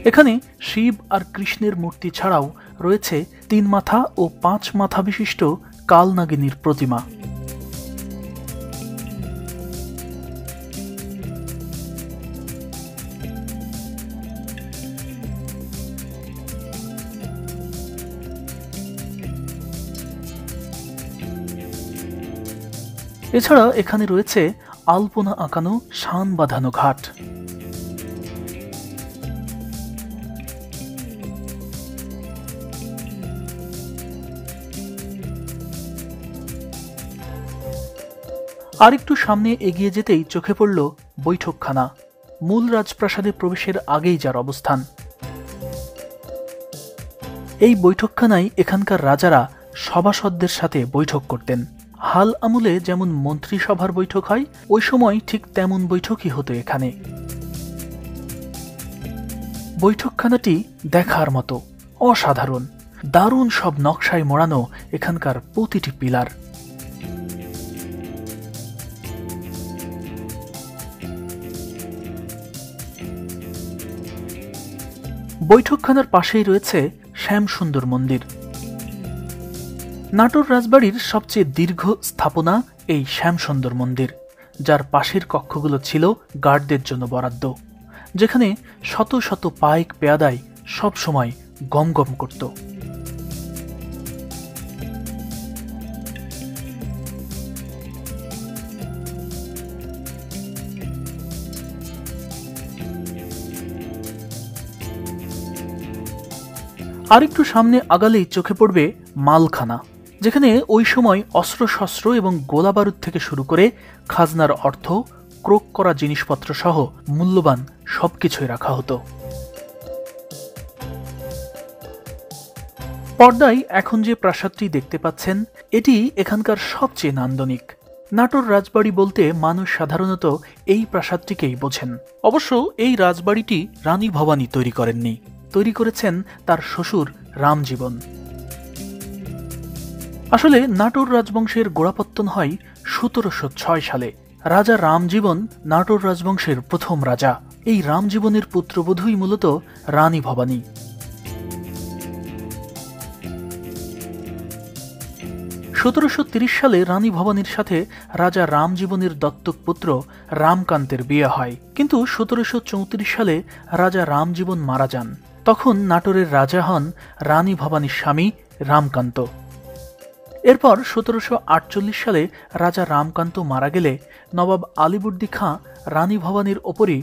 এখানে শিব আর কৃষ্ণের মূর্তি ছাড়াও রয়েছে 3 মাথা ও 5 মাথা বিশিষ্ট কালনাগিনীর প্রতিমা। এছাড়া এখানে রয়েছে আলপনা আঁকানো শান বাঁধানো ঘাট। আরেকটু সামনে এগিয়ে যেতেই চোখে পড়ল বৈঠকখানা, মূল রাজপ্রাসাদে প্রবেশের আগেই যার অবস্থান। এই বৈঠকখানায় এখানকার রাজারা সভাসদদের সাথে বৈঠক করতেন। হাল আমলে যেমন মন্ত্রিসভার বৈঠক হয়, ওই সময় ঠিক তেমন বৈঠকই হতো এখানে। বৈঠকখানাটি দেখার মতো, অসাধারণ, দারুণ সব নকশায় মোড়ানো এখানকার প্রতিটি পিলার। বৈঠকখানার পাশেই রয়েছে শ্যামসুন্দর মন্দির। নাটোর রাজবাড়ির সবচেয়ে দীর্ঘ স্থাপনা এই শ্যামসুন্দর মন্দির, যার পাশের কক্ষগুলো ছিল গার্ডদের জন্য বরাদ্দ, যেখানে শত শত পাইক পেয়াদাই সবসময় গমগম করত। আরেকটু সামনে আগালেই চোখে পড়বে মালখানা, যেখানে ওই সময় অস্ত্রশস্ত্র এবং গোলাবারুদ থেকে শুরু করে খাজনার অর্থ, ক্রোক করা জিনিসপত্র সহ মূল্যবান সবকিছুই রাখা হতো। পর্দায় এখন যে প্রাসাদটি দেখতে পাচ্ছেন, এটি এখানকার সবচেয়ে নান্দনিক। নাটোর রাজবাড়ি বলতে মানুষ সাধারণত এই প্রাসাদটিকেই বোঝেন। অবশ্য এই রাজবাড়িটি রানী ভবানী তৈরি করেননি, তৈরি করেছেন তার শ্বশুর রামজীবন। আসলে নাটোর রাজবংশের গোড়াপত্তন হয় 1706 সালে। রাজা রামজীবন নাটোর রাজবংশের প্রথম রাজা। এই রামজীবনের পুত্রবধূই মূলত রানী ভবানী। 1730 সালে রানী ভবানীর সাথে রাজা রামজীবনের দত্তক পুত্র রামকান্তের বিয়ে হয়, কিন্তু 1734 সালে রাজা রামজীবন মারা যান। তখন নাটোরের রাজা হন রানী ভবানীর স্বামী রামকান্ত। এরপর 1748 সালে রাজা রামকান্ত মারা গেলে নবাব আলীবর্দী খাঁ রানী ভবানীর ওপরই